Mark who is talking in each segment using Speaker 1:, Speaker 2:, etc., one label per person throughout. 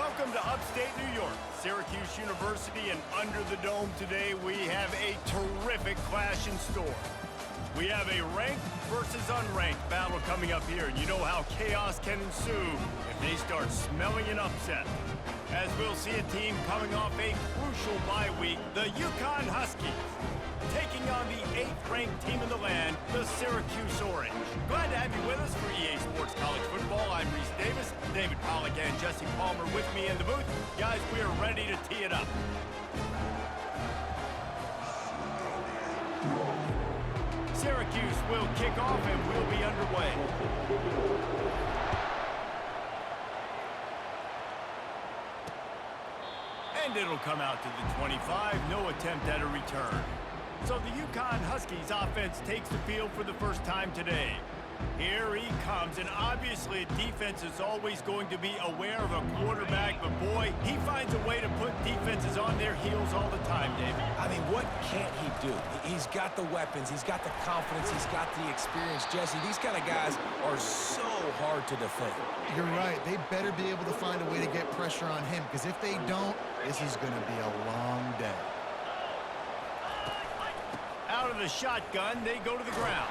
Speaker 1: Welcome to upstate New York, Syracuse University, and under the dome today we have a terrific clash in store. We have a ranked versus unranked battle coming up here, and you know how chaos can ensue if they start smelling an upset. As we'll see a team coming off a crucial bye week, the UConn Huskies, taking on the 8th-ranked team in the land, the Syracuse Orange. Glad to have you with us for EA Sports College Football. I'm Reese Davis, David Pollack and Jesse Palmer with me in the booth. Guys, we are ready to tee it up. Syracuse will kick off and we'll be underway. And it'll come out to the 25, no attempt at a return. So the UConn Huskies offense takes the field for the first time today. Here he comes, and obviously defense is always going to be aware of a quarterback, but boy, he finds a way to put defenses on their heels all the time, David.
Speaker 2: I mean, what can't he do? He's got the weapons, he's got the confidence, he's got the experience. Jesse, these kind of guys are so hard to defend.
Speaker 3: You're right. They better be able to find a way to get pressure on him, because if they don't, this is going to be a long day.
Speaker 1: Out of the shotgun, they go to the ground.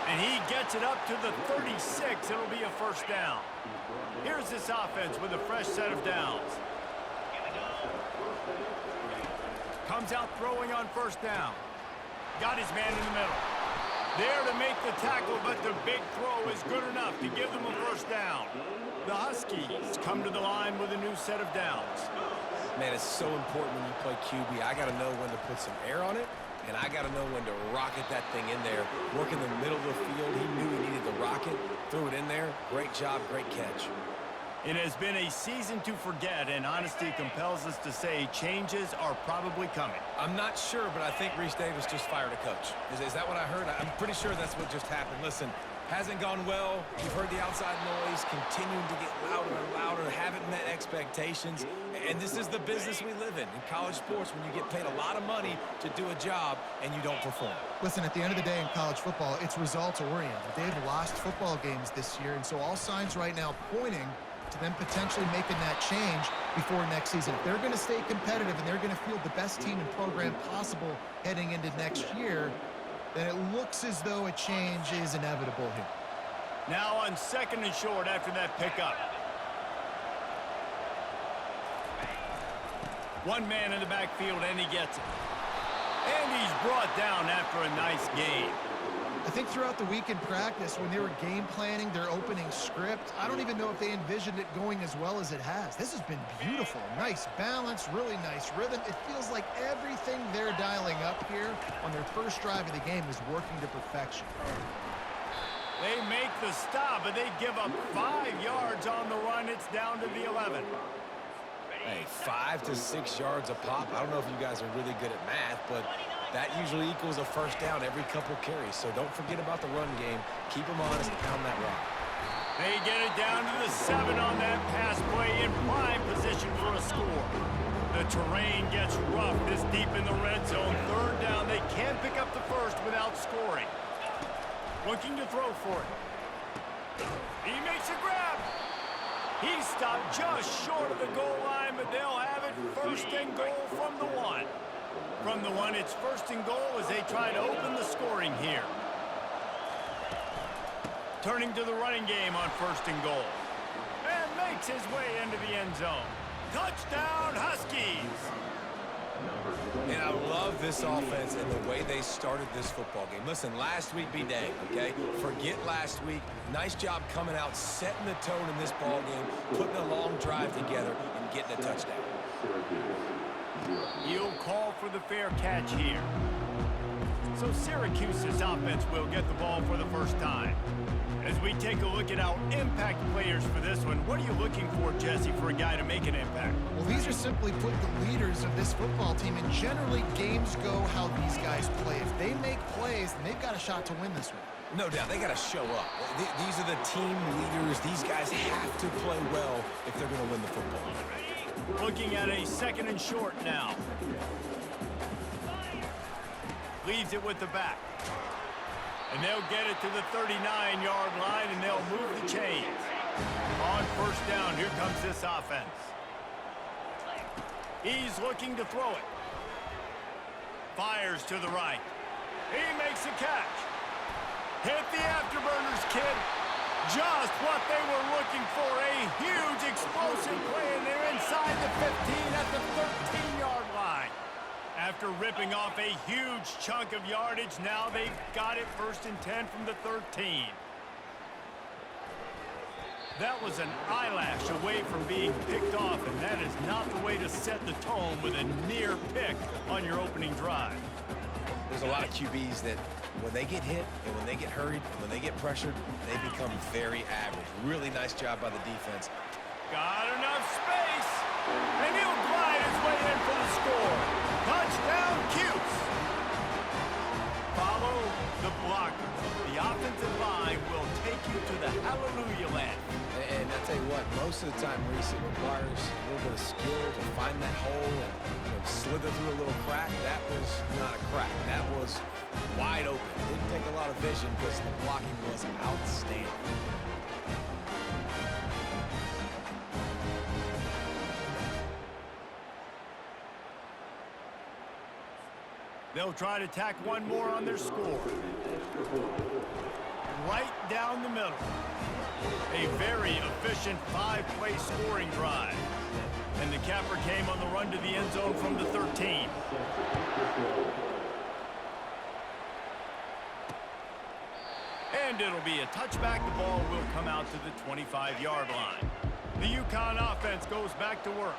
Speaker 1: And he gets it up to the 36. It'll be a first down. Here's this offense with a fresh set of downs. Comes out throwing on first down. Got his man in the middle. There to make the tackle, but the big throw is good enough to give them a first down. The Huskies come to the line with a new set of downs.
Speaker 2: Man, it's so important when you play QB. I got to know when to put some air on it, and I got to know when to rocket that thing in there. Work in the middle of the field. He knew he needed the rocket. Threw it in there. Great job, great catch.
Speaker 1: It has been a season to forget, and honesty compels us to say changes are probably coming.
Speaker 2: I'm not sure, but I think Reese Davis just fired a coach. Is that what I heard? I'm pretty sure that's what just happened. Listen, hasn't gone well. You've heard the outside noise, continuing to get louder and louder, haven't met expectations. And this is the business we live in college sports, when you get paid a lot of money to do a job and you don't perform.
Speaker 3: Listen, at the end of the day in college football, it's results-oriented. They've lost football games this year, and so all signs right now pointing to them potentially making that change before next season. If they're going to stay competitive and they're going to field the best team and program possible heading into next year, then it looks as though a change is inevitable here.
Speaker 1: Now on second and short after that pickup. One man in the backfield, and he gets it. And he's brought down after a nice gain.
Speaker 3: I think throughout the week in practice, when they were game planning their opening script, I don't even know if they envisioned it going as well as it has. This has been beautiful. Nice balance, really nice rhythm. It feels like everything they're dialing up here on their first drive of the game is working to perfection.
Speaker 1: They make the stop, but they give up 5 yards on the run. It's down to the 11.
Speaker 2: Hey, 5 to 6 yards a pop. I don't know if you guys are really good at math, but that usually equals a first down every couple carries. So don't forget about the run game. Keep them honest, pound that rock.
Speaker 1: They get it down to the 7 on that pass play, in prime position for a score. The terrain gets rough this deep in the red zone. Third down, they can't pick up the first without scoring. Looking to throw for it. He makes a grab. He stopped just short of the goal line, but they'll have it first and goal from the 1. From the 1, it's first and goal as they try to open the scoring here. Turning to the running game on first and goal. And makes his way into the end zone. Touchdown, Huskies!
Speaker 2: And I love this offense and the way they started this football game. Listen, last week be dang, okay? Forget last week. Nice job coming out, setting the tone in this ball game, putting a long drive together, and getting a touchdown.
Speaker 1: He'll call for the fair catch here. So Syracuse's offense will get the ball for the first time. As we take a look at our impact players for this one, what are you looking for, Jesse, for a guy to make an impact?
Speaker 3: Well, these are simply put the leaders of this football team, and generally games go how these guys play. If they make plays, then they've got a shot to win this one.
Speaker 2: No doubt, they got to show up. These are the team leaders. These guys have to play well if they're going to win the football.
Speaker 1: Looking at a second and short now. Leaves it with the back. And they'll get it to the 39-yard line, and they'll move the chains. On first down, here comes this offense. He's looking to throw it. Fires to the right. He makes a catch. Hit the afterburners, kid. Just what they were looking for. A huge explosive play, and they're inside the 15 at the 13-yard line. After ripping off a huge chunk of yardage, now they've got it 1st and 10 from the 13. That was an eyelash away from being picked off, and that is not the way to set the tone with a near pick on your opening drive.
Speaker 2: There's a lot of QBs that when they get hit and when they get hurried, when they get pressured, they become very average. Really nice job by the defense.
Speaker 1: Got enough space, and he'll glide his way in for the score. Touchdown, Cuse. Follow the blockers. The offensive line will take you to the hallelujah land.
Speaker 2: And I tell you what, most of the time, Reese, it requires a little bit of skill to find that hole and slither through a little crack. That was not a crack. That was wide open. Didn't take a lot of vision because the blocking was outstanding.
Speaker 1: They'll try to tack one more on their score. Right down the middle. A very efficient 5-play scoring drive. And the capper came on the run to the end zone from the 13. And it'll be a touchback. The ball will come out to the 25-yard line. The UConn offense goes back to work.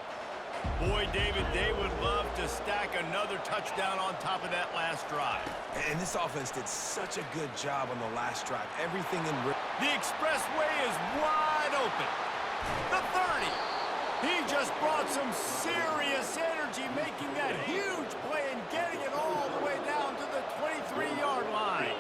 Speaker 1: Boy, David, they would love to stack another touchdown on top of that last drive.
Speaker 2: And this offense did such a good job on the last drive. Everything in...
Speaker 1: The expressway is wide open. The 30. He just brought some serious energy, making that huge play and getting it all the way down to the 23-yard line.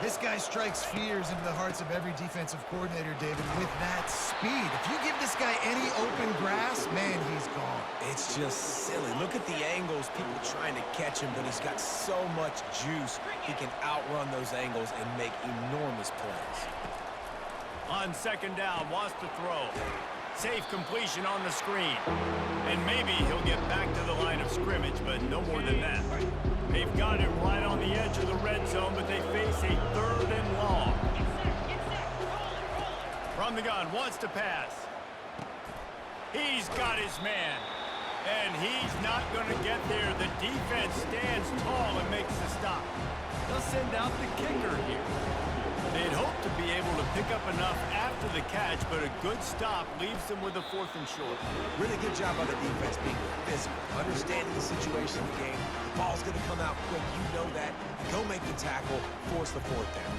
Speaker 3: This guy strikes fears into the hearts of every defensive coordinator, David, with that speed. If you give this guy any open grass, man, he's gone.
Speaker 2: It's just silly. Look at the angles, people trying to catch him, but he's got so much juice. He can outrun those angles and make enormous plays.
Speaker 1: On second down, wants to throw. Safe completion on the screen. And maybe he'll get back to the line of scrimmage, but no more than that. They've got it right on the edge of the red zone, but they face a 3rd and long. From the gun, wants to pass. He's got his man. And he's not going to get there. The defense stands tall and makes the stop. They'll send out the kicker here. They'd hope to be able to pick up enough after the catch, but a good stop leaves them with a 4th and short.
Speaker 2: Really good job by the defense being physical, understanding the situation of the game. The ball's going to come out quick. You know that. Go make the tackle, force the 4th down.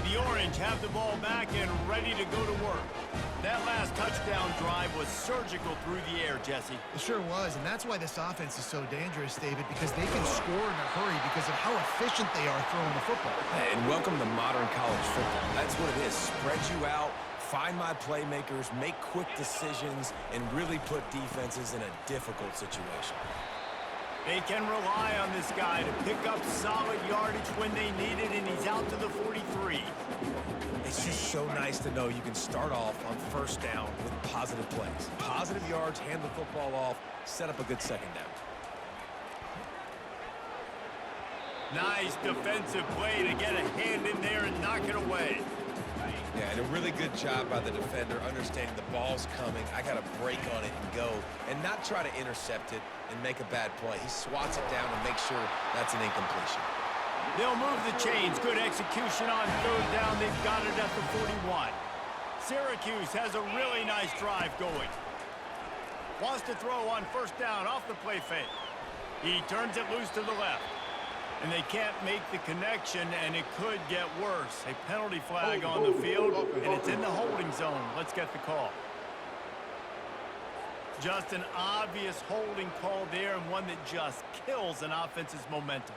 Speaker 1: The Orange have the ball back and ready to go to work. That last touchdown drive was surgical through the air, Jesse.
Speaker 3: It sure was, and that's why this offense is so dangerous, David, because they can score in a hurry because of how efficient they are throwing the football.
Speaker 2: And welcome to modern college football. That's what it is. Spread you out, find my playmakers, make quick decisions, and really put defenses in a difficult situation.
Speaker 1: They can rely on this guy to pick up solid yardage when they need it, and he's out to the 43.
Speaker 2: It's just so nice to know you can start off on first down with positive plays. Positive yards, hand the football off, set up a good second down.
Speaker 1: Nice defensive play to get a hand in there and knock it away.
Speaker 2: Yeah, and a really good job by the defender understanding the ball's coming. I got to break on it and go, and not try to intercept it and make a bad play. He swats it down and makes sure that's an incompletion.
Speaker 1: They'll move the chains. Good execution on 3rd down. They've got it at the 41. Syracuse has a really nice drive going. Wants to throw on 1st down off the play fake. He turns it loose to the left. And they can't make the connection, and it could get worse. A penalty flag on the field, and it's in the holding zone. Let's get the call. Just an obvious holding call there, and one that just kills an offense's momentum.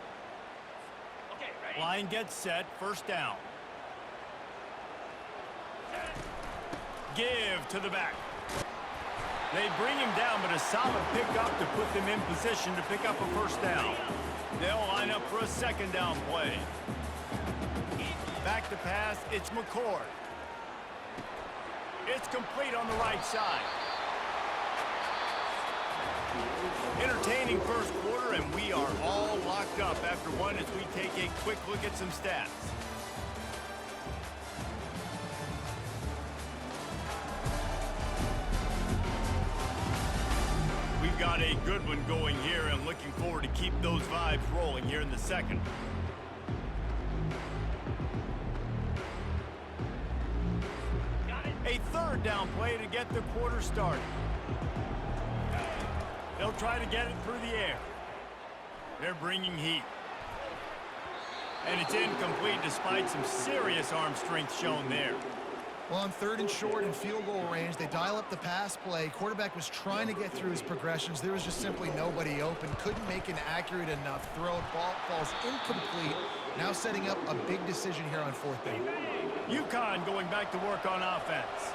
Speaker 1: Line gets set, 1st down. Give to the back. They bring him down, but a solid pickup to put them in position to pick up a first down. They'll line up for a second down play. Back to pass, it's McCord. It's complete on the right side. Entertaining first quarter, and we are all locked up after one as we take a quick look at some stats. We've got a good one going here, and looking forward to keep those vibes rolling here in the second. A third down play to get the quarter started. They'll try to get it through the air. They're bringing heat. And it's incomplete despite some serious arm strength shown there.
Speaker 3: Well, on 3rd and short and field goal range, they dial up the pass play. Quarterback was trying to get through his progressions. There was just simply nobody open. Couldn't make an accurate enough throw. Ball falls incomplete. Now setting up a big decision here on 4th down.
Speaker 1: UConn going back to work on offense.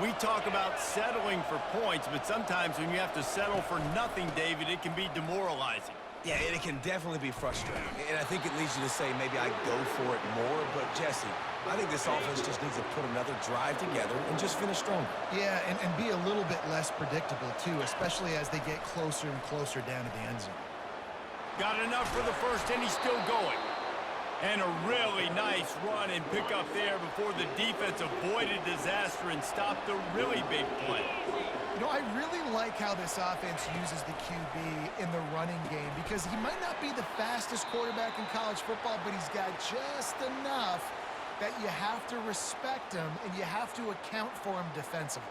Speaker 1: We talk about settling for points, but sometimes when you have to settle for nothing, David, it can be demoralizing.
Speaker 2: Yeah, and it can definitely be frustrating. And I think it leads you to say maybe I go for it more. But, Jesse, I think this offense just needs to put another drive together and just finish stronger.
Speaker 3: Yeah, and be a little bit less predictable, too, especially as they get closer and closer down to the end zone.
Speaker 1: Got enough for the first, and he's still going. And a really nice run and pick up there before the defense avoided disaster and stopped a really big play.
Speaker 3: You know, I really like how this offense uses the QB in the running game because he might not be the fastest quarterback in college football, but he's got just enough that you have to respect him and you have to account for him defensively.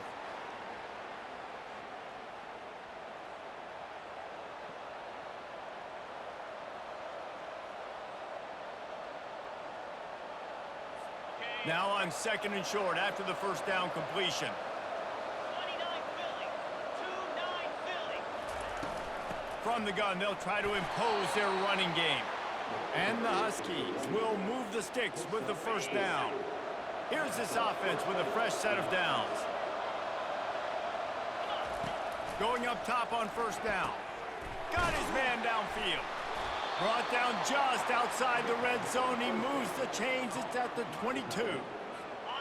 Speaker 1: Now on 2nd and short after the first down completion. From the gun, they'll try to impose their running game. And the Huskies will move the sticks with the first down. Here's this offense with a fresh set of downs. Going up top on first down. Got his man downfield. Brought down just outside the red zone. He moves the chains. It's at the 22.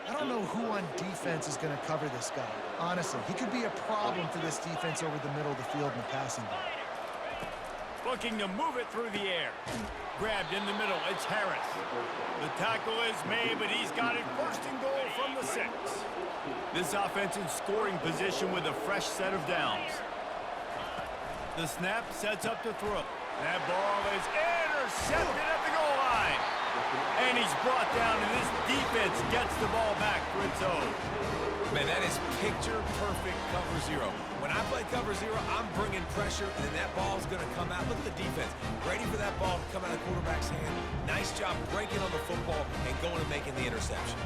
Speaker 3: I don't know who on defense is going to cover this guy. Honestly, he could be a problem for this defense over the middle of the field in the passing game.
Speaker 1: Looking to move it through the air. Grabbed in the middle. It's Harris. The tackle is made, but he's got it 1st and goal from the 6. This offense in scoring position with a fresh set of downs. The snap sets up to throw. That ball is intercepted at the goal line. And he's brought down, and this defense gets the ball back for its own.
Speaker 2: Man, that is picture-perfect cover zero. When I play cover zero, I'm bringing pressure, and then that ball's going to come out. Look at the defense. Ready for that ball to come out of the quarterback's hand. Nice job breaking on the football and going and making the interception.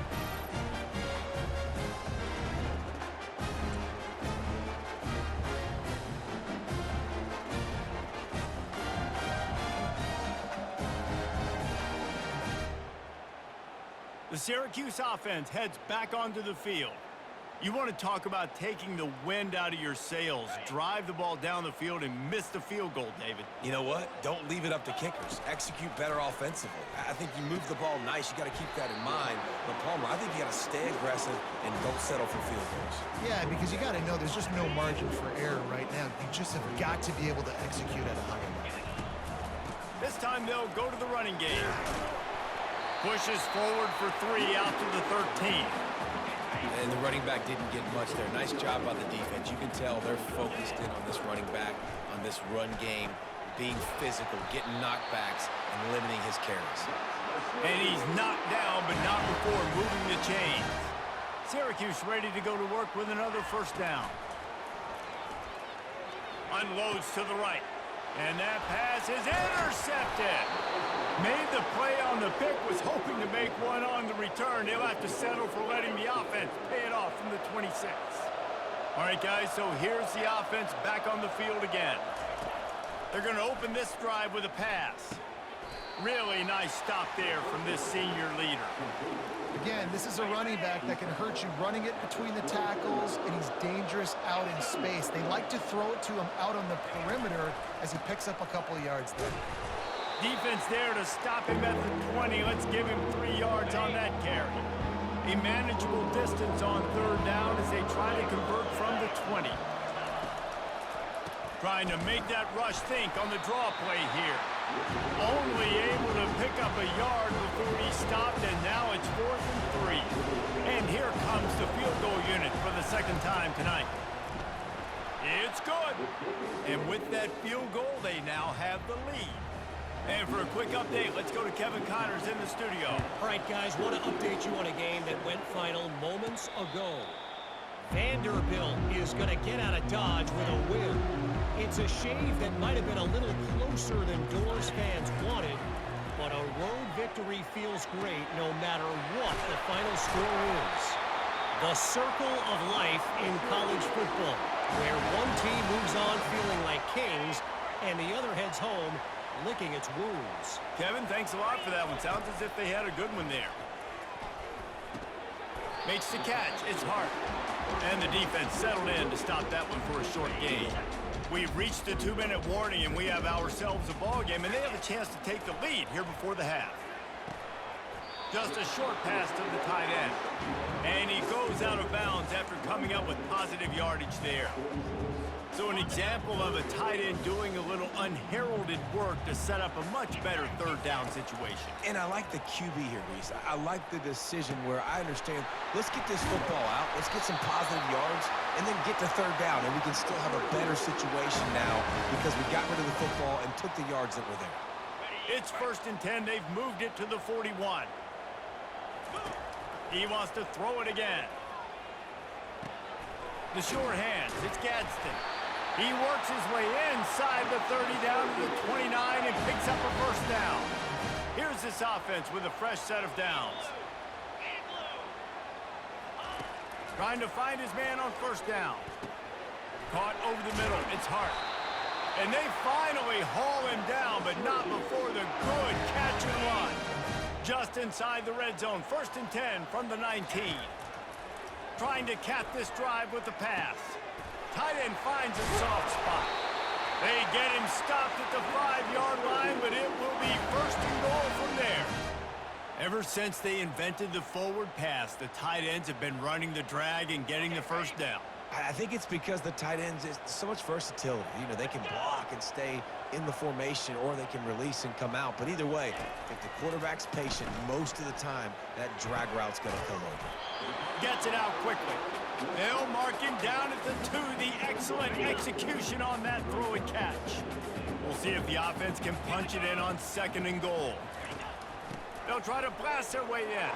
Speaker 1: The Syracuse offense heads back onto the field. You want to talk about taking the wind out of your sails. Drive the ball down the field and miss the field goal, David.
Speaker 2: You know what? Don't leave it up to kickers. Execute better offensively. I think you move the ball nice. You got to keep that in mind. But, Palmer, I think you got to stay aggressive and don't settle for field goals.
Speaker 3: Yeah, because you got to know there's just no margin for error right now. You just have got to be able to execute at a higher level.
Speaker 1: This time they'll go to the running game. Pushes forward for 3 out to the 13.
Speaker 2: And the running back didn't get much there. Nice job by the defense. You can tell they're focused in on this running back, on this run game, being physical, getting knockbacks, and limiting his carries.
Speaker 1: And he's knocked down, but not before moving the chains. Syracuse ready to go to work with another first down. Unloads to the right. And that pass is intercepted. Made the play on the pick, was hoping to make one on the return. They'll have to settle for letting the offense pay it off from the 26. All right, guys, so here's the offense back on the field again. They're going to open this drive with a pass. Really nice stop there from this senior leader.
Speaker 3: Again, this is a running back that can hurt you running it between the tackles, and he's dangerous out in space. They like to throw it to him out on the perimeter as he picks up a couple of yards there.
Speaker 1: Defense there to stop him at the 20. Let's give him 3 yards on that carry. A manageable distance on third down as they try to convert from the 20. Trying to make that rush think on the draw play here. Only able to pick up a yard before he stopped, and now it's 4th and 3. And here comes the field goal unit for the second time tonight. It's good. And with that field goal, they now have the lead. And for a quick update, let's go to Kevin Connors in the studio.
Speaker 4: All right, guys, want to update you on a game that went final moments ago. Vanderbilt is going to get out of Dodge with a win. It's a shave that might have been a little closer than Doors fans wanted, but a road victory feels great no matter what the final score is. The circle of life in college football, where one team moves on feeling like kings and the other heads home licking its wounds.
Speaker 1: Kevin, thanks a lot for that one. Sounds as if they had a good one there. Makes the catch. It's Hart. And the defense settled in to stop that one for a short gain. We've reached the 2-minute warning, and we have ourselves a ball game, and they have a chance to take the lead here before the half. Just a short pass to the tight end. And he goes out of bounds after coming up with positive yardage there. So an example of a tight end doing a little unheralded work to set up a much better third down situation.
Speaker 2: And I like the QB here, Reese. I like the decision where I understand, let's get this football out, let's get some positive yards, and then get to third down, and we can still have a better situation now because we got rid of the football and took the yards that were there.
Speaker 1: It's 1st and 10. They've moved it to the 41. He wants to throw it again. The short hands. It's Gadsden. He works his way inside the 30 down to the 29 and picks up a first down. Here's this offense with a fresh set of downs. Trying to find his man on first down. Caught over the middle. It's Hart. And they finally haul him down, but not before the good catch and run. Just inside the red zone. 1st and 10 from the 19. Trying to cap this drive with the pass. Tight end finds a soft spot. They get him stopped at the 5-yard line, but it will be 1st and goal from there. Ever since they invented the forward pass, the tight ends have been running the drag and getting the first down.
Speaker 2: I think it's because the tight ends is so much versatility. You know, they can block and stay in the formation, or they can release and come out. But either way, if the quarterback's patient, most of the time, that drag route's going to come over.
Speaker 1: Gets it out quickly. They'll mark him down at the 2. The excellent execution on that throw and catch. We'll see if the offense can punch it in on 2nd and goal. They'll try to blast their way in.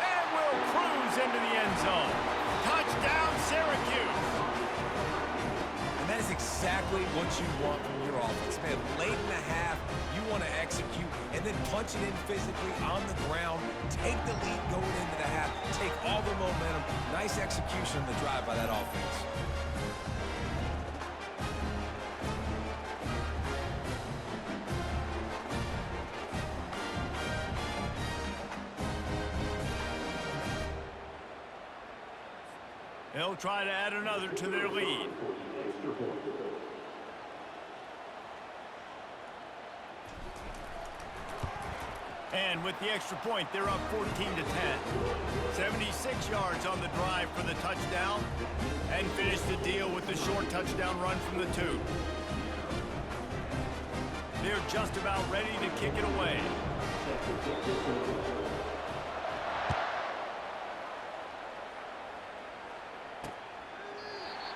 Speaker 1: And will cruise into the end zone. Touchdown, Syracuse.
Speaker 2: And that is exactly what you want from your offense, man. Late in the half, you want to execute and then punch it in physically on the ground, take the lead going into the half, take all the momentum. Nice execution of the drive by that offense.
Speaker 1: They'll try to add another to their lead. And with the extra point, they're up 14-10. 76 yards on the drive for the touchdown. And finish the deal with the short touchdown run from the 2. They're just about ready to kick it away.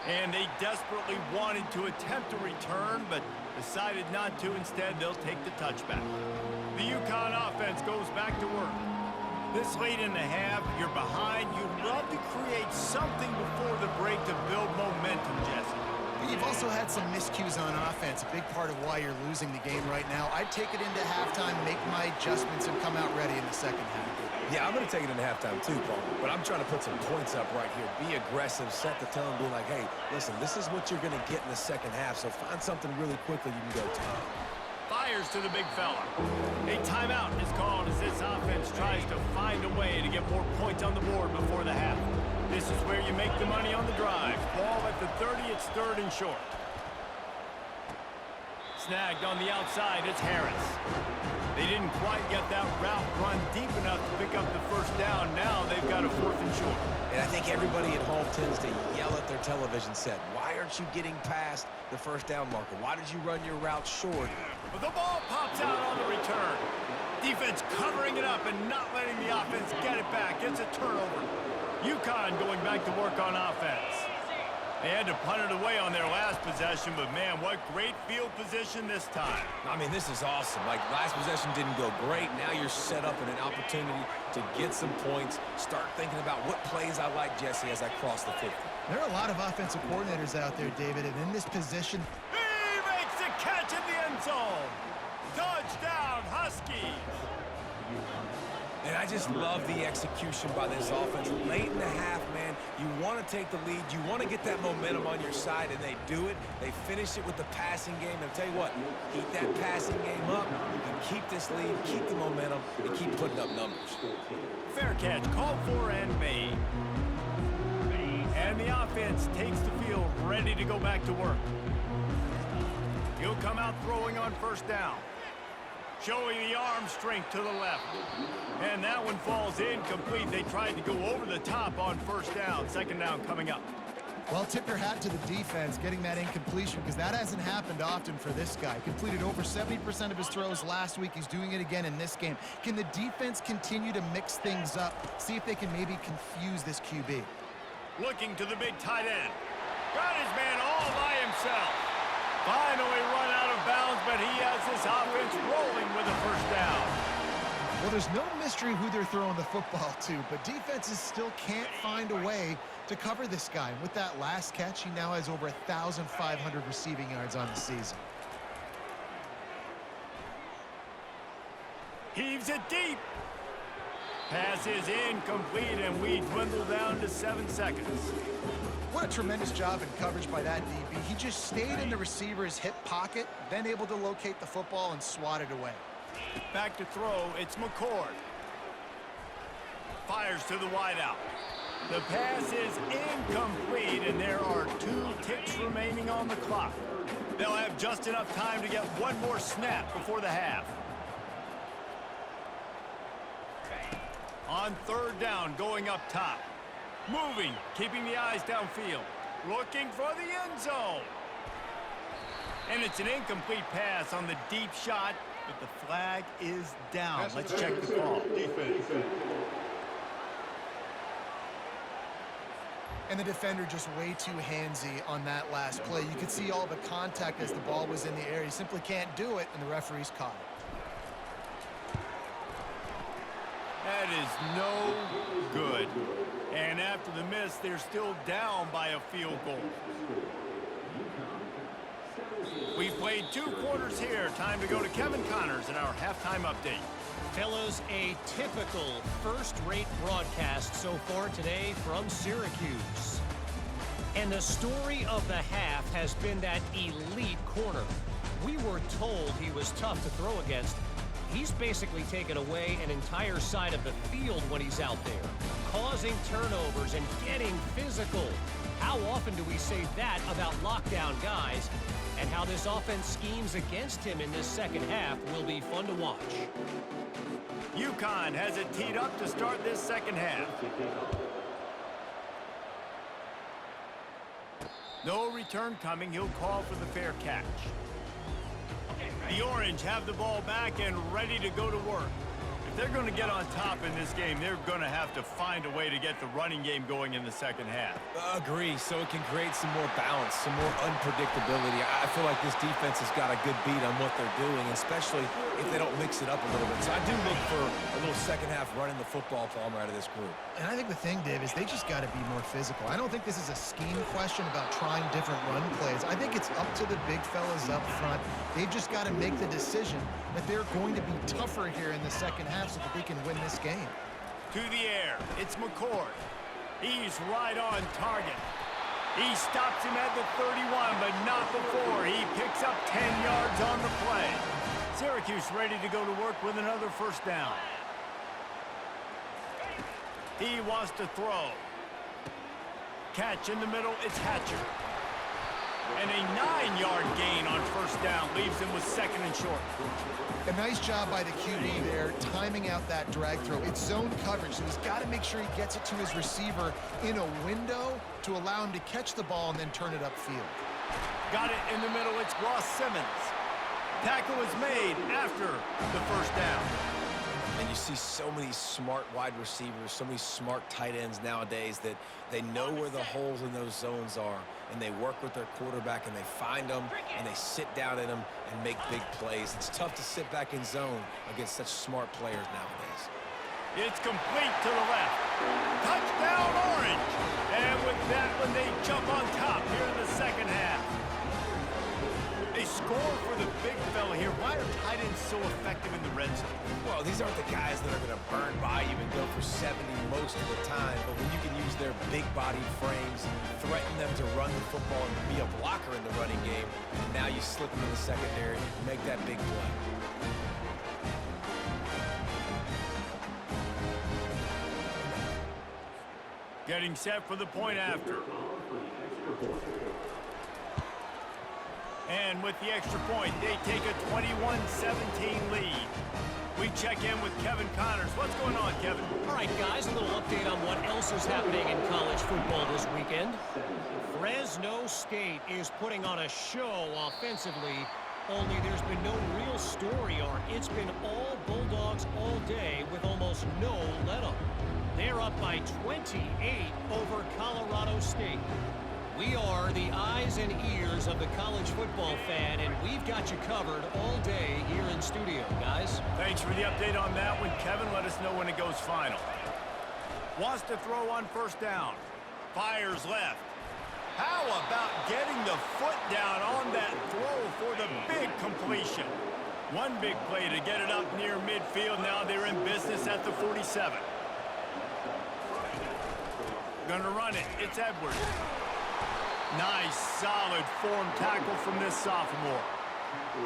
Speaker 1: And they desperately wanted to attempt a return, but decided not to. Instead, they'll take the touchback. The UConn offense goes back to work. This late in the half, you're behind. You'd love to create something before the break to build momentum, Jesse.
Speaker 3: But you've also had some miscues on offense, a big part of why you're losing the game right now. I'd take it into halftime, make my adjustments, and come out ready in the second half.
Speaker 2: Yeah, I'm going to take it into halftime too, Paul. But I'm trying to put some points up right here. Be aggressive, set the tone, be like, hey, listen, this is what you're going to get in the second half, so find something really quickly you can go to.
Speaker 1: Fires fires to the big fella. A timeout is called as this offense tries to find a way to get more points on the board before the half. This is where you make the money on the drive. Ball at the 30, it's 3rd and short. Snagged on the outside, it's Harris. They didn't quite get that route run deep enough to pick up the first down. Now they've got a 4th and short.
Speaker 2: And I think everybody at home tends to yell at their television set. Why aren't you getting past the first down marker? Why did you run your route short?
Speaker 1: But the ball pops out on the return. Defense covering it up and not letting the offense get it back. It's a turnover. UConn going back to work on offense. They had to punt it away on their last possession, but man, what great field position this time.
Speaker 2: I mean, this is awesome. Like, last possession didn't go great. Now you're set up in an opportunity to get some points. Start thinking about what plays I like, Jesse, as I cross the 50.
Speaker 3: There are a lot of offensive coordinators out there, David, and in this position,
Speaker 1: He makes the catch in the end zone. Touchdown, Huskies.
Speaker 2: And I just love the execution by this offense. Late in the half, man, you want to take the lead. You want to get that momentum on your side, and they do it. They finish it with the passing game. And I'll tell you what, keep that passing game up. You can keep this lead, keep the momentum, and keep putting up numbers.
Speaker 1: Fair catch, called for and made. And the offense takes the field, ready to go back to work. He'll come out throwing on first down. Showing the arm strength to the left. And that one falls incomplete. They tried to go over the top on first down. 2nd down coming up.
Speaker 3: well, tip your hat to the defense getting that incompletion because that hasn't happened often for this guy. Completed over 70% of his throws last week. He's doing it again in this game. Can the defense continue to mix things up? See if they can maybe confuse this QB.
Speaker 1: Looking to the big tight end. Got his man all by himself. Finally run out of bounds, but he has this offense rolling with a first down.
Speaker 3: Well, there's no mystery who they're throwing the football to, but defenses still can't find a way to cover this guy. And with that last catch, he now has over 1,500 receiving yards on the season.
Speaker 1: Heaves it deep. Pass is incomplete, and we dwindle down to 7 seconds.
Speaker 3: What a tremendous job in coverage by that DB. He just stayed in the receiver's hip pocket, then able to locate the football and swat it away.
Speaker 1: Back to throw, it's McCord. Fires to the wideout. The pass is incomplete, and there are 2 ticks remaining on the clock. They'll have just enough time to get one more snap before the half. On 3rd down, going up top. Moving, keeping the eyes downfield. Looking for the end zone. And it's an incomplete pass on the deep shot, but the flag is down. Let's check the call.
Speaker 3: And the defender just way too handsy on that last play. You could see all the contact as the ball was in the air. He simply can't do it, and the referee's caught it.
Speaker 1: That is no good. And after the miss, they're still down by a field goal. We've played 2 quarters here. Time to go to Kevin Connors in our halftime update.
Speaker 4: Fellas, a typical first-rate broadcast so far today from Syracuse. And the story of the half has been that elite corner. We were told he was tough to throw against. He's basically taken away an entire side of the field when he's out there, causing turnovers and getting physical. How often do we say that about lockdown guys? And how this offense schemes against him in this second half will be fun to watch.
Speaker 1: UConn has it teed up to start this second half. No return coming. He'll call for the fair catch. The Orange have the ball back and ready to go to work. If they're going to get on top in this game, they're going to have to find a way to get the running game going in the second half.
Speaker 2: Agree, so it can create some more balance, some more unpredictability. I feel like this defense has got a good beat on what they're doing, especially if they don't mix it up a little bit. So I do look for a little second half running the football Palmer out of this group.
Speaker 3: And I think the thing, Dave, is they just got to be more physical. I don't think this is a scheme question about trying different run plays. I think it's up to the big fellas up front. They've just got to make the decision that they're going to be tougher here in the second half so that they can win this game.
Speaker 1: To the air, it's McCord. He's right on target. He stops him at the 31, but not before. He picks up 10 yards on the play. Syracuse ready to go to work with another first down. He wants to throw. Catch in the middle, it's Hatcher. And a 9-yard gain on first down leaves him with second and short.
Speaker 3: A nice job by the QB there, timing out that drag throw. It's zone coverage, so he's got to make sure he gets it to his receiver in a window to allow him to catch the ball and then turn it upfield.
Speaker 1: Got it in the middle, it's Ross Simmons. Tackle is made after the first down.
Speaker 2: And you see so many smart wide receivers, so many smart tight ends nowadays that they know where the holes in those zones are, and they work with their quarterback, and they find them, and they sit down in them and make big plays. It's tough to sit back in zone against such smart players nowadays.
Speaker 1: It's complete to the left. Touchdown, Orange! And with that one, they jump on top here in the second half. They score for the big fella here. Why are tight ends so effective in the red zone?
Speaker 2: Well, these aren't the guys that are going to burn by you and go for 70 most of the time, but when you can use their big-bodied frames, threaten them to run the football and be a blocker in the running game, and now you slip them in the secondary and make that big play.
Speaker 1: Getting set for the point after. And with the extra point, they take a 21-17 lead. We check in with Kevin Connors. What's going on, Kevin?
Speaker 4: All right, guys, a little update on what else is happening in college football this weekend. Fresno State is putting on a show offensively, only there's been no real story arc. It's been all Bulldogs all day with almost no let-up. They're up by 28 over Colorado State. We are the eyes and ears of the college football fan, and we've got you covered all day here in studio, guys.
Speaker 1: Thanks for the update on that one, Kevin. Let us know when it goes final. Wants to throw on first down. Fires left. How about getting the foot down on that throw for the big completion? One big play to get it up near midfield. Now they're in business at the 47. Gonna run it. It's Edwards. Nice, solid form tackle from this sophomore.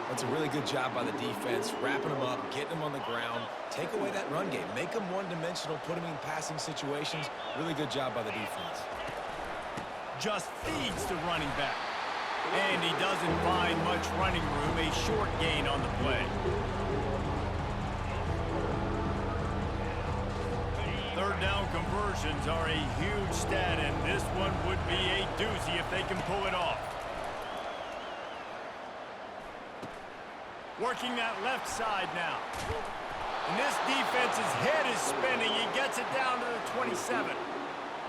Speaker 2: That's a really good job by the defense, wrapping them up, getting them on the ground, take away that run game, make them one-dimensional, put them in passing situations. Really good job by the defense.
Speaker 1: Just feeds the running back. And he doesn't find much running room, a short gain on the play. Third down conversions are a huge stat, and this one would be a doozy if they can pull it off. Working that left side now. And this defense's head is spinning. He gets it down to the 27.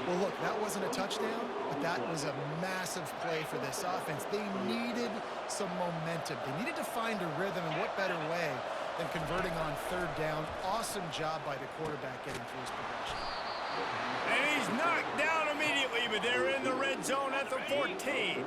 Speaker 3: Well, look, that wasn't a touchdown, but that was a massive play for this offense. They needed some momentum. They needed to find a rhythm, and what better way than converting on third down. Awesome job by the quarterback getting through his progression.
Speaker 1: And he's knocked down immediately, but they're in the red zone at the 14.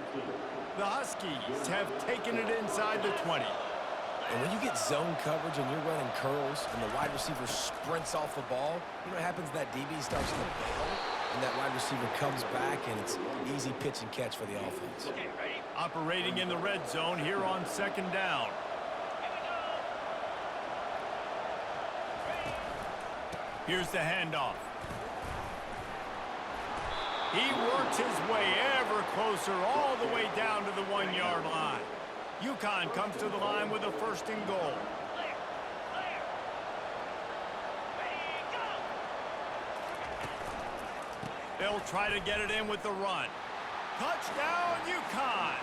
Speaker 1: The Huskies have taken it inside the 20.
Speaker 2: And when you get zone coverage and you're running curls and the wide receiver sprints off the ball, you know what happens? That DB starts to bail, and that wide receiver comes back, and it's easy pitch and catch for the offense.
Speaker 1: Operating in the red zone here on second down. Here's the handoff. He works his way ever closer all the way down to the 1-yard line. UConn comes to the line with a first and goal. They'll try to get it in with the run. Touchdown, UConn!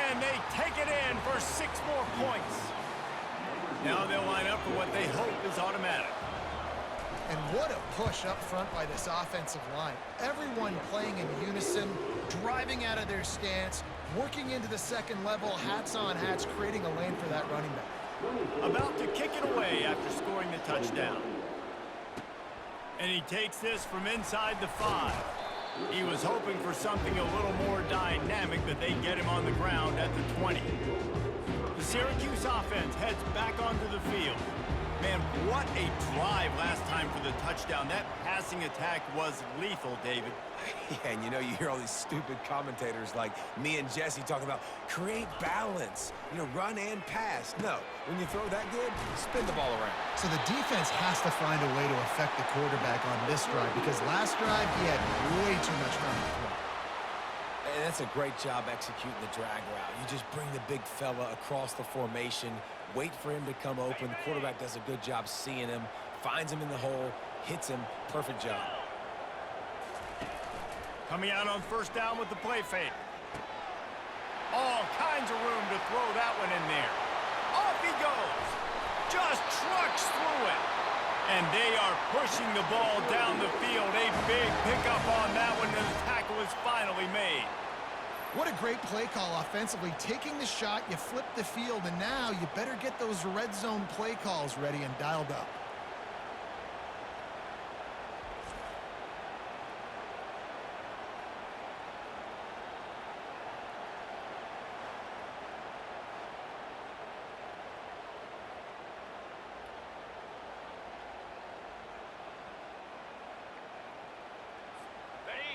Speaker 1: And they take it in for 6 more points. Now they'll line up for what they hope is automatic.
Speaker 3: And what a push up front by this offensive line. Everyone playing in unison, driving out of their stance, working into the second level, hats on hats, creating a lane for that running back.
Speaker 1: About to kick it away after scoring the touchdown. And he takes this from inside the 5. He was hoping for something a little more dynamic, but they get him on the ground at the 20. The Syracuse offense heads back onto the field. Man, what a drive last time for the touchdown. That passing attack was lethal, David.
Speaker 2: Yeah, and you know, you hear all these stupid commentators like me and Jesse talking about create balance, you know, run and pass. No, when you throw that good, spin the ball around.
Speaker 3: So the defense has to find a way to affect the quarterback on this drive because last drive he had way too much time to throw.
Speaker 2: And that's a great job executing the drag route. You just bring the big fella across the formation, wait for him to come open. The quarterback does a good job seeing him, finds him in the hole, hits him. Perfect job.
Speaker 1: Coming out on first down with the play fake. All kinds of room to throw that one in there. Off he goes. Just trucks through it. And they are pushing the ball down the field. A big pickup on that one, and the tackle is finally made.
Speaker 3: What a great play call offensively. Taking the shot, you flip the field, and now you better get those red zone play calls ready and dialed up.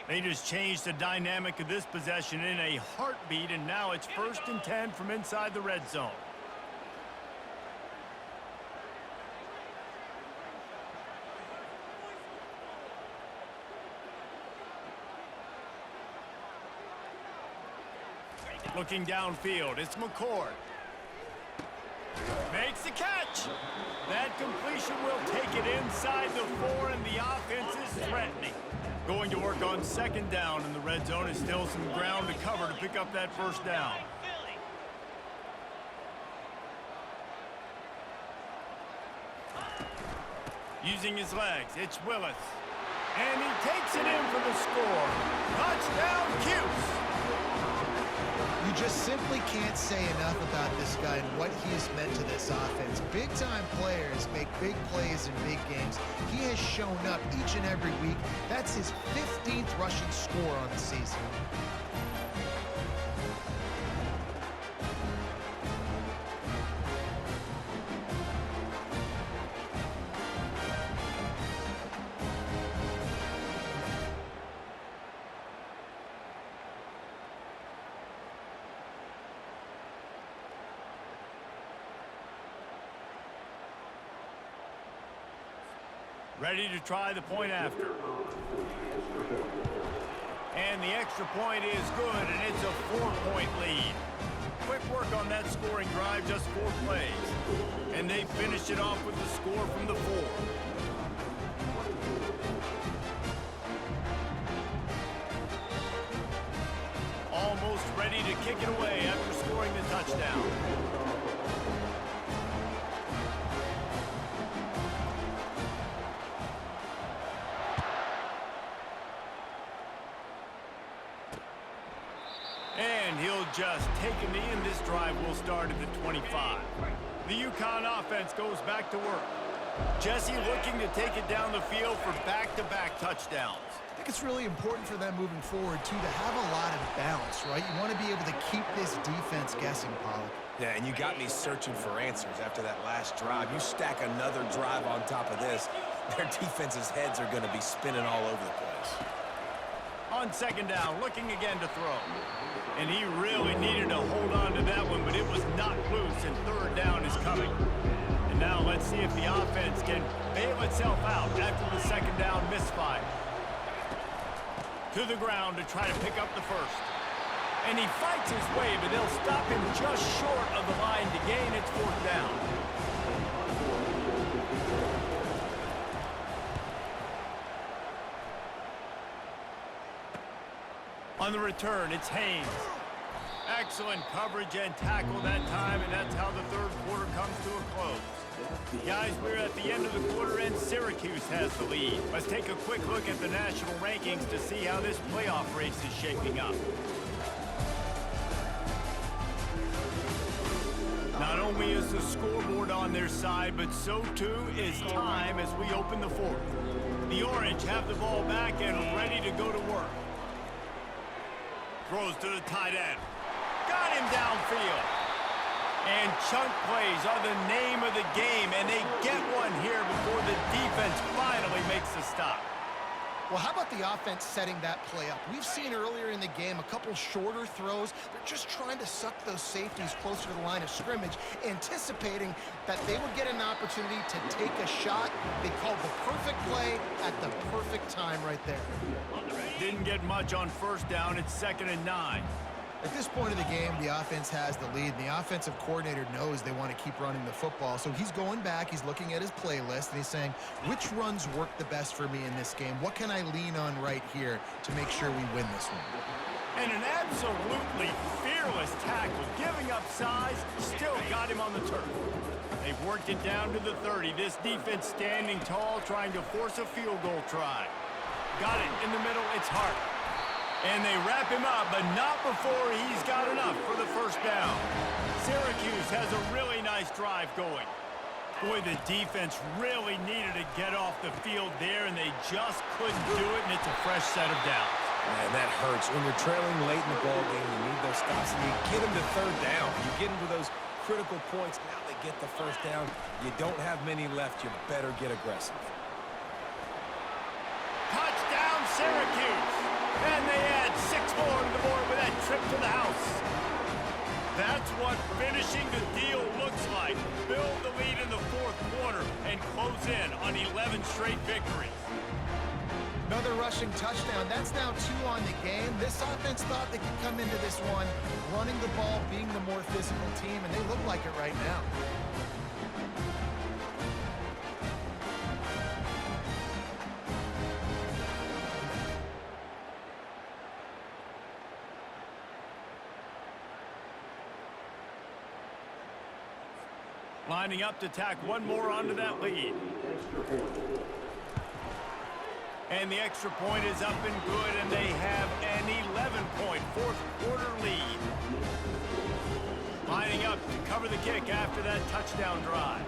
Speaker 1: They just changed the dynamic of this possession in a heartbeat, and now it's 1st and 10 from inside the red zone. Looking downfield, it's McCord. Makes the catch. That completion will take it inside the 4, and the offense is threatening. Going to work on 2nd down in the red zone. Is still some ground to cover to pick up that 1st down. Using his legs, it's Willis. And he takes it in for the score. Touchdown, Cuse.
Speaker 3: You just simply can't say enough about this guy and what he has meant to this offense. Big-time players make big plays in big games. He has shown up each and every week. That's his 15th rushing score on the season.
Speaker 1: Ready to try the point after. And the extra point is good, and it's a 4-point lead. Quick work on that scoring drive, just 4 plays. And they finish it off with the score from the 4. Almost ready to kick it away after scoring the touchdown. And he'll just take a knee, and this drive will start at the 25. The UConn offense goes back to work. Jesse looking to take it down the field for back-to-back touchdowns.
Speaker 3: I think it's really important for them moving forward, too, to have a lot of balance, right? You want to be able to keep this defense guessing, Pollock.
Speaker 2: Yeah, and you got me searching for answers after that last drive. You stack another drive on top of this, their defense's heads are going to be spinning all over the place.
Speaker 1: On 2nd down, looking again to throw. And he really needed to hold on to that one, but it was not loose, and 3rd down is coming. And now let's see if the offense can bail itself out after the 2nd down misfire. To the ground to try to pick up the 1st. And he fights his way, but they'll stop him just short of the line to gain. It's 4th down. On the return, it's Haynes. Excellent coverage and tackle that time, and that's how the 3rd quarter comes to a close. Guys, we're at the end of the quarter, and Syracuse has the lead. Let's take a quick look at the national rankings to see how this playoff race is shaping up. Not only is the scoreboard on their side, but so too is time as we open the 4th. The Orange have the ball back and ready to go to work. Throws to the tight end. Got him downfield. And chunk plays are the name of the game, and they get one here before the defense finally makes a stop.
Speaker 3: Well, how about the offense setting that play up? We've seen earlier in the game a couple shorter throws. They're just trying to suck those safeties closer to the line of scrimmage, anticipating that they would get an opportunity to take a shot. They called the perfect play at the perfect time right there.
Speaker 1: Didn't get much on first down. It's 2nd and 9.
Speaker 3: At this point of the game, the offense has the lead, and the offensive coordinator knows they want to keep running the football. So he's going back, he's looking at his playlist, and he's saying, which runs work the best for me in this game? What can I lean on right here to make sure we win this one?
Speaker 1: And an absolutely fearless tackle, giving up size, still got him on the turf. They've worked it down to the 30. This defense standing tall, trying to force a field goal try. Got it in the middle, it's Hart. And they wrap him up, but not before he's got enough for the first down. Syracuse has a really nice drive going. Boy, the defense really needed to get off the field there, and they just couldn't do it, and it's a fresh set of downs.
Speaker 2: Man, that hurts. When you're trailing late in the ball game, you need those stops, and you get them to third down. You get them to those critical points. Now they get the first down. You don't have many left. You better get aggressive.
Speaker 1: Touchdown, Syracuse! And they add 6 more to the board with that trip to the house. That's what finishing the deal looks like. Build the lead in the 4th quarter and close in on 11 straight victories.
Speaker 3: Another rushing touchdown. That's now 2 on the game. This offense thought they could come into this one running the ball, being the more physical team, and they look like it right now.
Speaker 1: Lining up to tack one more onto that lead. And the extra point is up and good, and they have an 11-point 4th quarter lead. Lining up to cover the kick after that touchdown drive.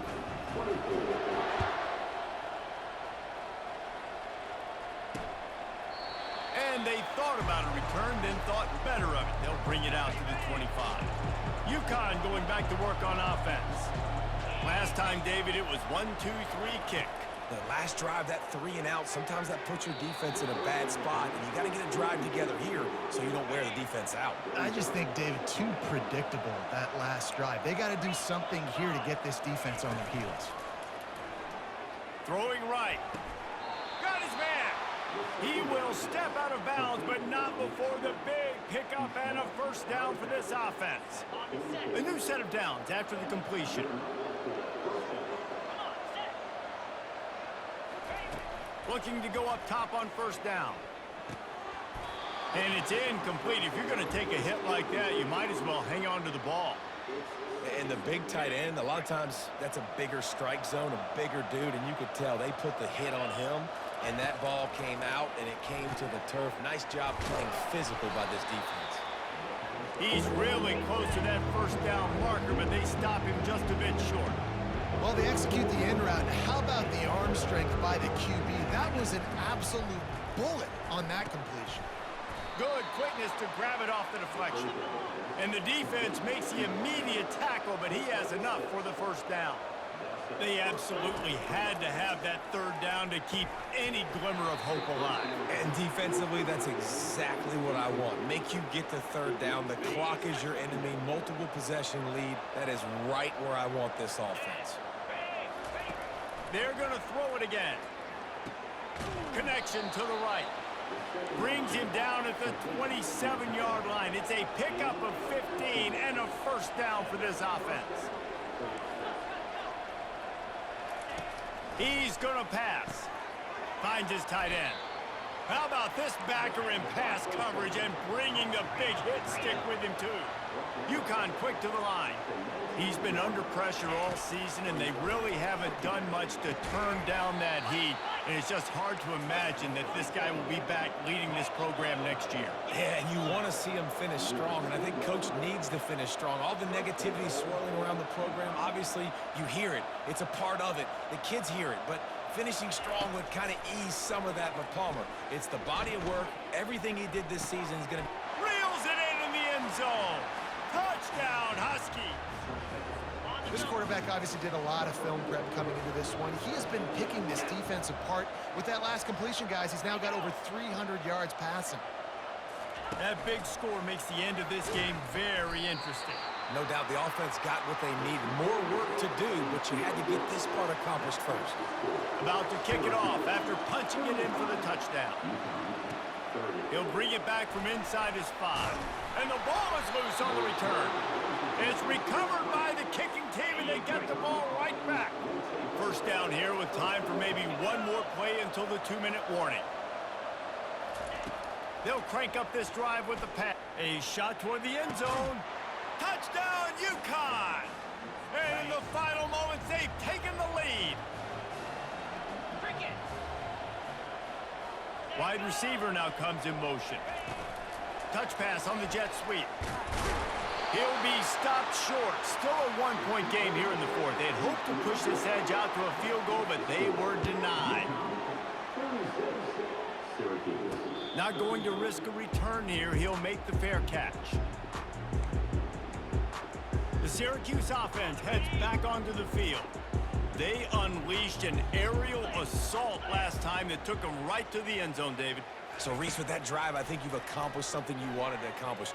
Speaker 1: And they thought about a return, then thought better of it. They'll bring it out to the 25. UConn going back to work on offense. Last time, David, it was 1-2-3 kick.
Speaker 2: The last drive, that 3 and out, sometimes that puts your defense in a bad spot, and you got to get a drive together here so you don't wear the defense out.
Speaker 3: I just think, David, too predictable, that last drive. They got to do something here to get this defense on their heels.
Speaker 1: Throwing right. Got his man. He will step out of bounds, but not before the big pickup and a first down for this offense. A new set of downs after the completion. Looking to go up top on first down. And it's incomplete. If you're going to take a hit like that, you might as well hang on to the ball.
Speaker 2: And the big tight end, a lot of times that's a bigger strike zone, a bigger dude, and you could tell they put the hit on him, and that ball came out, and it came to the turf. Nice job playing physical by this defense.
Speaker 1: He's really close to that first down marker, but they stop him just a bit short.
Speaker 3: Well, they execute the end route. How about the arm strength by the QB? That was an absolute bullet on that completion.
Speaker 1: Good quickness to grab it off the deflection. And the defense makes the immediate tackle, but he has enough for the first down. They absolutely had to have that third down to keep any glimmer of hope alive.
Speaker 2: And defensively, that's exactly what I want. Make you get the third down. The clock is your enemy. Multiple possession lead. That is right where I want this offense.
Speaker 1: They're going to throw it again. Connection to the right. Brings him down at the 27-yard line. It's a pickup of 15 and a first down for this offense. He's going to pass. Finds his tight end. How about this backer in pass coverage and bringing the big hit stick with him, too. UConn quick to the line. He's been under pressure all season, and they really haven't done much to turn down that heat. And it's just hard to imagine that this guy will be back leading this program next year.
Speaker 2: Yeah, and you want to see him finish strong, and I think Coach needs to finish strong. All the negativity swirling around the program, obviously, you hear it. It's a part of it. The kids hear it, but finishing strong would kind of ease some of that for Palmer. It's the body of work. Everything he did this season is going to...
Speaker 1: Reels it in the end zone. Touchdown, Huskies!
Speaker 3: This quarterback obviously did a lot of film prep coming into this one. He has been picking this defense apart. With that last completion, guys, he's now got over 300 yards passing.
Speaker 1: That big score makes the end of this game very interesting.
Speaker 2: No doubt the offense got what they needed. More work to do, but you had to get this part accomplished first.
Speaker 1: About to kick it off after punching it in for the touchdown. He'll bring it back from inside his 5. And the ball is loose on the return. It's recovered by the kicking team, and they get the ball right back. First down here with time for maybe one more play until the 2-minute warning. They'll crank up this drive with the pass. A shot toward the end zone. Touchdown, UConn! And in the final moments, they've taken the lead. Wide receiver now comes in motion. Touch pass on the jet sweep. He'll be stopped short. Still a one-point game here in the fourth. They'd hoped to push this edge out to a field goal, but they were denied. Not going to risk a return here. He'll make the fair catch. The Syracuse offense heads back onto the field. They unleashed an aerial assault last time that took them right to the end zone, David.
Speaker 2: So, Reese, with that drive, I think you've accomplished something you wanted to accomplish.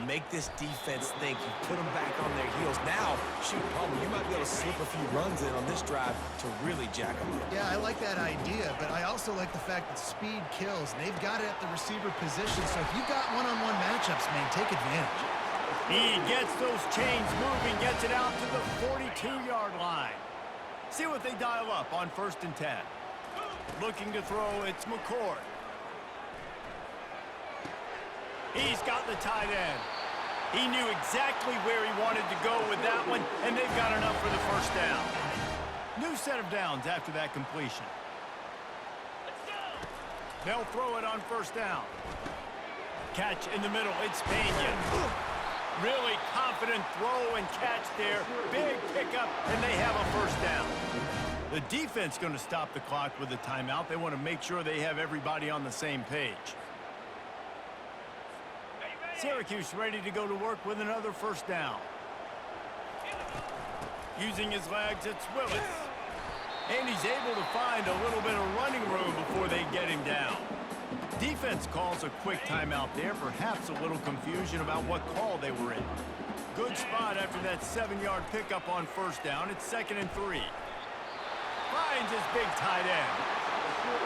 Speaker 2: Make this defense think. You put them back on their heels. Now, shoot, Palmer, you might be able to slip a few runs in on this drive to really jack them up.
Speaker 3: Yeah, I like that idea, but I also like the fact that speed kills. They've got it at the receiver position, so if you've got one-on-one matchups, man, take advantage.
Speaker 1: He gets those chains moving, gets it out to the 42-yard line. See what they dial up on 1st and 10. Looking to throw, it's McCord. He's got the tight end. He knew exactly where he wanted to go with that one, and they've got enough for the first down. New set of downs after that completion. They'll throw it on 1st down. Catch in the middle, it's Pena. Really confident throw and catch there. Big pickup, and they have a 1st down. The defense going to stop the clock with a timeout. They want to make sure they have everybody on the same page. Syracuse ready to go to work with another 1st down. Using his legs, it's Willis. And he's able to find a little bit of running room before they get him down. Defense calls a quick timeout there. Perhaps a little confusion about what call they were in. Good spot after that 7-yard pickup on 1st down. It's 2nd and 3. Finds his big tight end.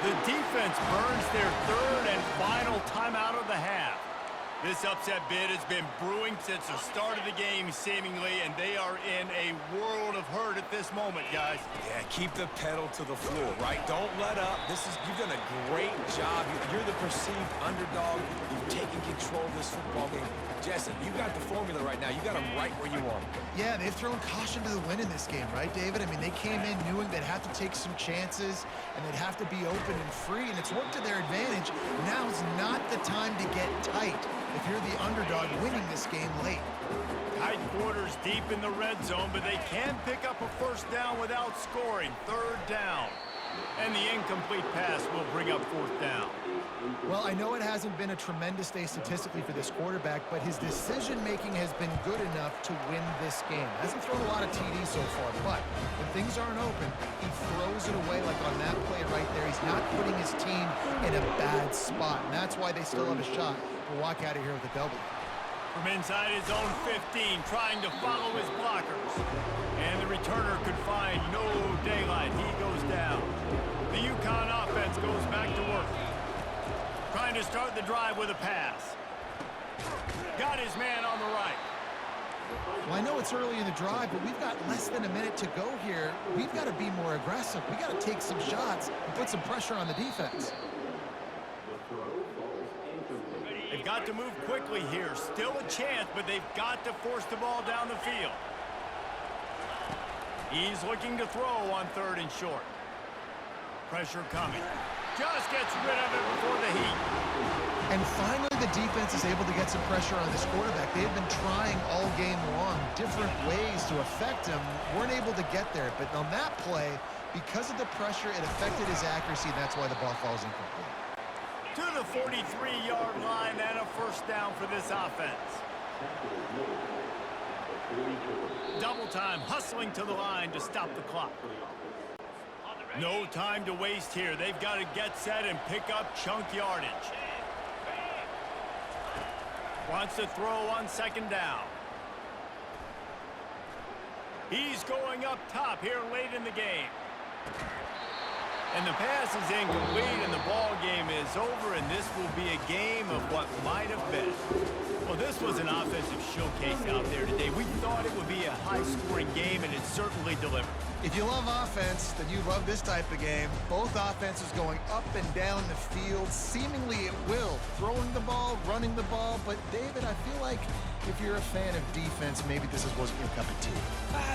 Speaker 1: The defense burns their 3rd and final timeout of the half. This upset bid has been brewing since the start of the game, seemingly, and they are in a world of hurt at this moment, guys.
Speaker 2: Yeah, keep the pedal to the floor, right? Don't let up. You've done a great job. You're the perceived underdog. You've taken control of this football game. Jesse, you got the formula right now. You got them right where you want them.
Speaker 3: Yeah, they've thrown caution to the wind in this game, right, David? I mean, they came in knowing they'd have to take some chances, and they'd have to be open and free, and it's worked to their advantage. Now's not the time to get tight if you're the underdog winning this game late.
Speaker 1: Tight quarters deep in the red zone, but they can pick up a 1st down without scoring. 3rd down. And the incomplete pass will bring up 4th down.
Speaker 3: Well, I know it hasn't been a tremendous day statistically for this quarterback, but his decision-making has been good enough to win this game. Hasn't thrown a lot of TDs so far, but when things aren't open, he throws it away like on that play right there. He's not putting his team in a bad spot, and that's why they still have a shot to walk out of here with a W.
Speaker 1: From inside his own 15, trying to follow his blockers. And the returner could find no daylight. He goes down. The UConn offense goes back to work. Trying to start the drive with a pass. Got his man on the right.
Speaker 3: Well, I know it's early in the drive, but we've got less than a minute to go here. We've got to be more aggressive. We've got to take some shots and put some pressure on the defense.
Speaker 1: They've got to move quickly here. Still a chance, but they've got to force the ball down the field. He's looking to throw on 3rd and short. Pressure coming. Just gets rid of it before the heat.
Speaker 3: And finally, the defense is able to get some pressure on this quarterback. They've been trying all game long different ways to affect him. Weren't able to get there, but on that play, because of the pressure, it affected his accuracy, and that's why the ball falls incomplete.
Speaker 1: To the 43-yard line and a 1st down for this offense. Double time, hustling to the line to stop the clock. No time to waste here. They've got to get set and pick up chunk yardage. Wants to throw on second down. He's going up top here late in the game. And the pass is incomplete, and the ball game is over, and this will be a game of what might have been. Well, this was an offensive showcase out there today. We thought it would be a high-scoring game, and it certainly delivered.
Speaker 3: If you love offense, then you love this type of game. Both offenses going up and down the field, seemingly at will. Throwing the ball, running the ball. But, David, I feel like if you're a fan of defense, maybe this wasn't your cup of tea.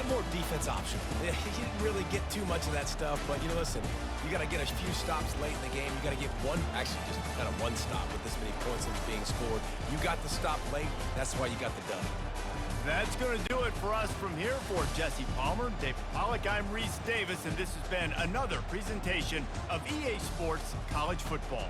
Speaker 2: More defense option. You didn't really get too much of that stuff, but, listen, you got to get a few stops late in the game. You got to get actually just kind of one stop with this many points that's being scored. You got the stop late. That's why you got the dub.
Speaker 1: That's going to do it for us from here. For Jesse Palmer, David Pollack, I'm Reese Davis, and this has been another presentation of EA Sports College Football.